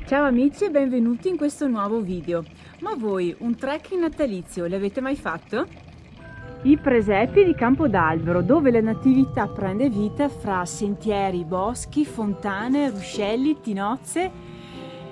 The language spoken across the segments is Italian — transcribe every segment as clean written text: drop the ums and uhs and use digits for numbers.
Ciao amici e benvenuti in questo nuovo video. Ma voi un trekking natalizio l'avete mai fatto? I presepi di Campodalbero, dove la natività prende vita fra sentieri, boschi, fontane, ruscelli, tinozze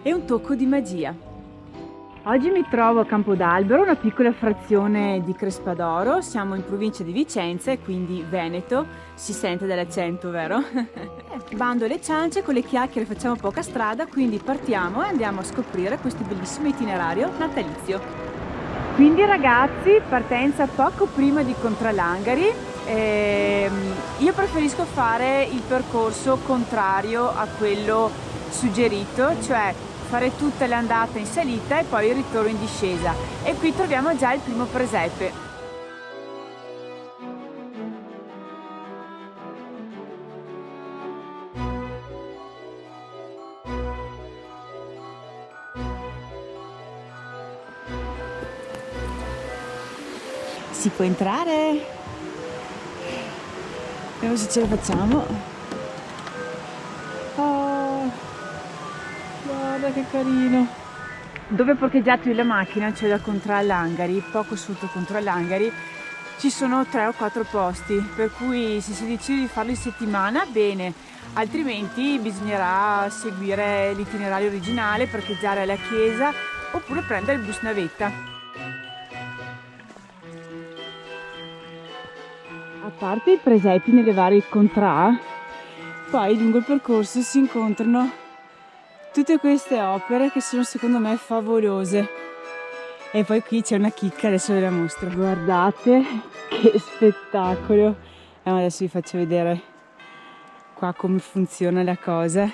e un tocco di magia. Oggi mi trovo a Campodalbero, una piccola frazione di Crespadoro, siamo in provincia di Vicenza e quindi Veneto, si sente dall'accento, vero? Bando alle ciance, con le chiacchiere facciamo poca strada, quindi partiamo e andiamo a scoprire questo bellissimo itinerario natalizio. Quindi ragazzi, partenza poco prima di Contralangari, io preferisco fare il percorso contrario a quello suggerito, cioè fare tutte le andate in salita e poi il ritorno in discesa, e qui troviamo già il primo presepe. Si può entrare? Vediamo se ce la facciamo. Oh, guarda che carino! Dove ho parcheggiato io la macchina, cioè da Contralangari, poco sotto Contralangari, ci sono 3 o 4 posti, per cui se si decide di farlo in settimana, bene, altrimenti bisognerà seguire l'itinerario originale, parcheggiare alla chiesa oppure prendere il bus navetta. A parte i presepi nelle varie contrà, poi lungo il percorso si incontrano tutte queste opere che sono secondo me favolose. E poi qui c'è una chicca, adesso ve la mostro. Guardate che spettacolo! Adesso vi faccio vedere qua come funziona la cosa.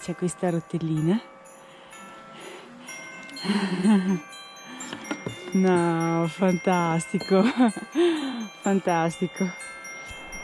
C'è questa rotellina. No, fantastico! Fantastico!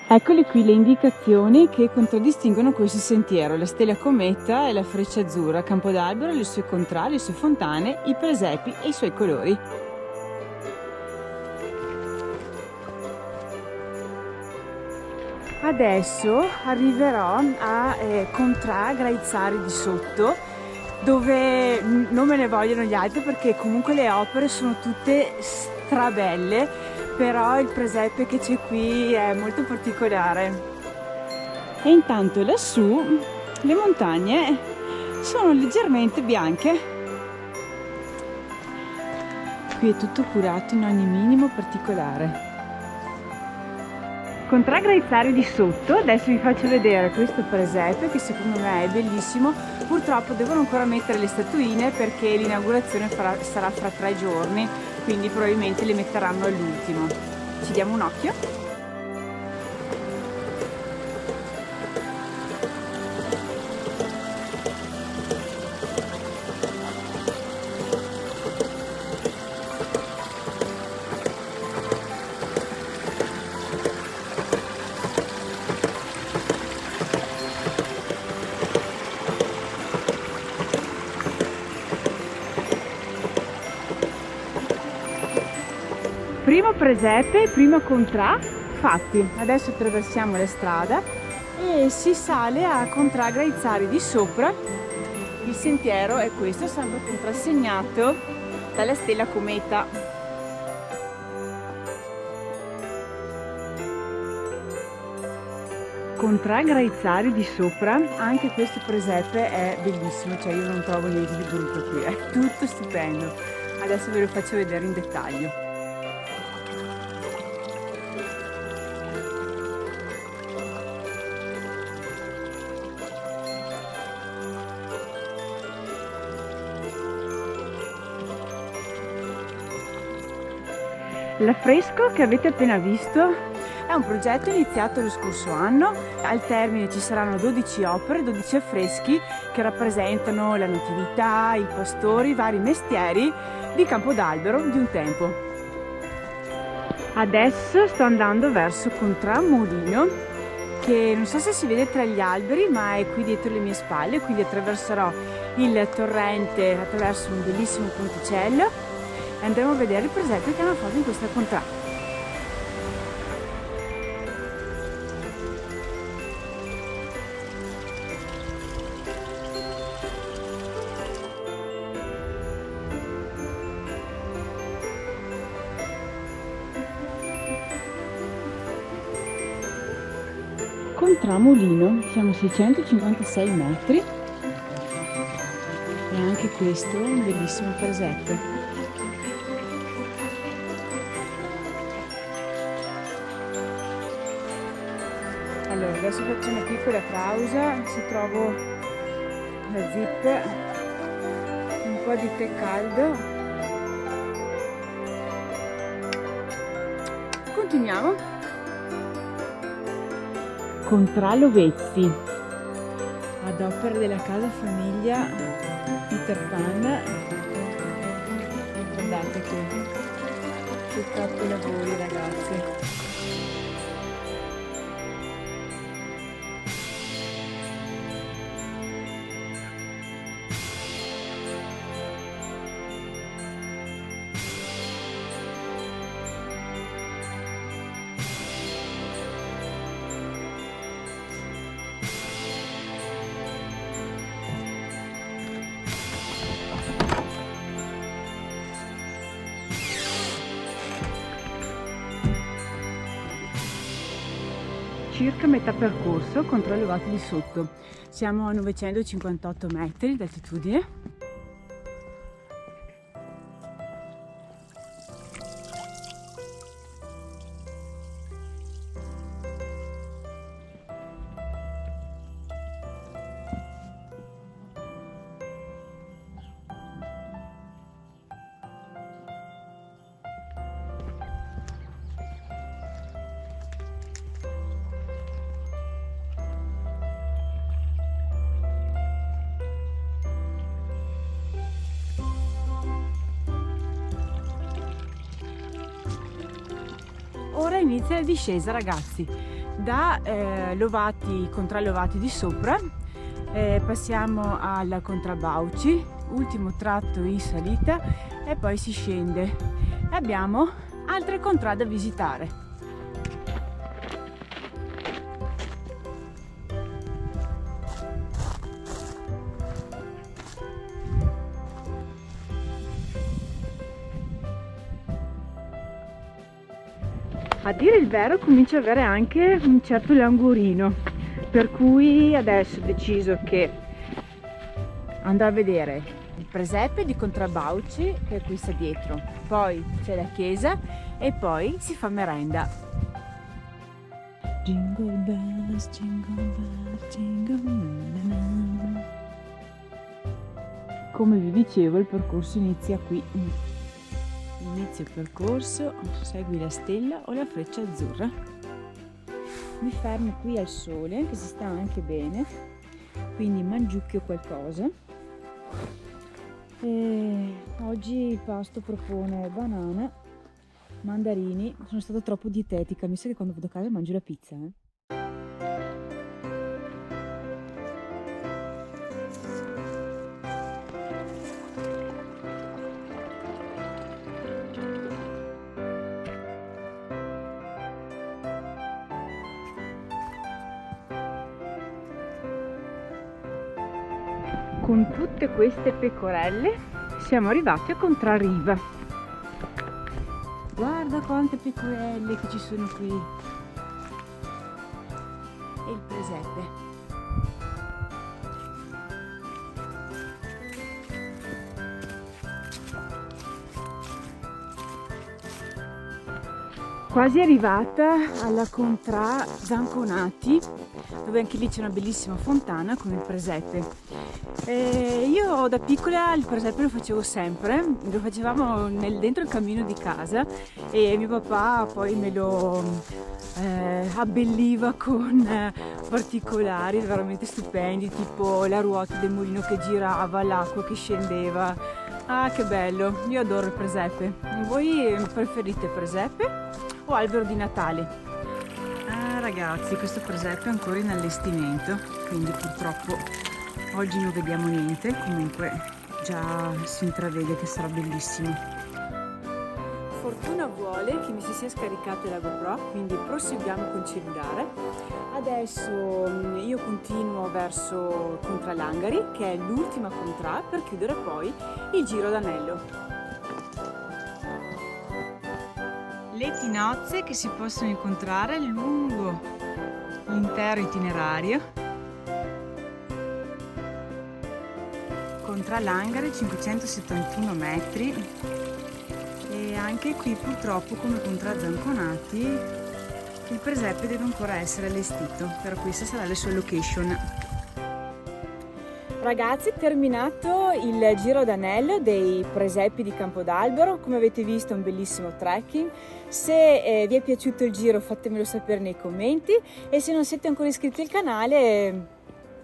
Eccole qui le indicazioni che contraddistinguono questo sentiero: la stella cometa e la freccia azzurra, Campodalbero, le sue contrade, le sue fontane, i presepi e i suoi colori. Adesso arriverò a Contrà Graizzari di Sotto, dove non me ne vogliono gli altri perché comunque le opere sono tutte strabelle, però il presepe che c'è qui è molto particolare. E intanto lassù le montagne sono leggermente bianche. Qui è tutto curato in ogni minimo particolare. Contrà Graizzari di Sotto, adesso vi faccio vedere questo presepe che secondo me è bellissimo. Purtroppo devono ancora mettere le statuine perché l'inaugurazione sarà fra 3 giorni, quindi probabilmente le metteranno all'ultimo. Ci diamo un occhio? Primo presepe, prima contrà fatti. Adesso attraversiamo la strada e si sale a Contrà Graizzari di Sopra. Il sentiero è questo, sempre contrassegnato dalla stella cometa. Contrà Graizzari di Sopra, anche questo presepe è bellissimo, cioè io non trovo niente di brutto qui, è tutto stupendo. Adesso ve lo faccio vedere in dettaglio. L'affresco che avete appena visto è un progetto iniziato lo scorso anno. Al termine ci saranno 12 opere, 12 affreschi che rappresentano la natività, i pastori, i vari mestieri di Campodalbero di un tempo. Adesso sto andando verso Contrà Mulino, che non so se si vede tra gli alberi, ma è qui dietro le mie spalle, quindi attraverserò il torrente attraverso un bellissimo ponticello e andremo a vedere il presepe che hanno fatto in questa contrà. Tramolino, siamo a 656 metri e anche questo è un bellissimo presepe. Allora, adesso faccio una piccola pausa, se trovo la zip, un po' di tè caldo. Continuiamo. Contralovezzi, ad opera della casa famiglia Peter Pan. Guardate che troppo lavori, ragazzi. Circa metà percorso, controllo vati di sotto. Siamo a 958 metri di altitudine. Ora inizia la discesa, ragazzi, da Lovati, Contralovati di sopra, passiamo alla Contrabauci, ultimo tratto in salita e poi si scende. Abbiamo altre contrade da visitare. A dire il vero comincia ad avere anche un certo languorino, per cui adesso ho deciso che andrò a vedere il presepe di Contrabauci, che è qui sta dietro, poi c'è la chiesa e poi si fa merenda. Jingle bells, jingle bells, jingle bells. Come vi dicevo, il percorso inizia qui. Inizio il percorso, segui la stella o la freccia azzurra. Mi fermo qui al sole, che si sta anche bene, quindi mangiucchio qualcosa. E oggi il pasto propone banana, mandarini. Sono stata troppo dietetica, mi sa che quando vado a casa mangio la pizza. Con tutte queste pecorelle siamo arrivati a Contrariva. Guarda quante pecorelle che ci sono qui. E il presepe. Quasi arrivata alla Contra Zanconati, dove anche lì c'è una bellissima fontana con il presepe. Io da piccola il presepe lo facevo sempre, lo facevamo dentro il camino di casa e mio papà poi me lo abbelliva con particolari veramente stupendi, tipo la ruota del mulino che girava, l'acqua che scendeva. Ah, che bello, io adoro il presepe. Voi preferite presepe o albero di Natale? Ah, ragazzi, questo presepe è ancora in allestimento, quindi purtroppo oggi non vediamo niente, comunque già si intravede che sarà bellissimo. Fortuna vuole che mi si sia scaricata la GoPro, quindi proseguiamo con il cellulare. Adesso io continuo verso Contralangari, che è l'ultima contrà, per chiudere poi il giro d'anello. Le tinozze che si possono incontrare lungo l'intero itinerario con 3 langare, 571 metri, e anche qui purtroppo, come con 3 Zanconati, il presepe deve ancora essere allestito, però questa sarà la sua location. Ragazzi, terminato il giro d'anello dei presepi di Campodalbero. Come avete visto, è un bellissimo trekking. Se vi è piaciuto il giro, fatemelo sapere nei commenti, e se non siete ancora iscritti al canale,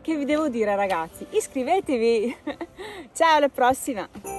che vi devo dire ragazzi? Iscrivetevi! Ciao, alla prossima!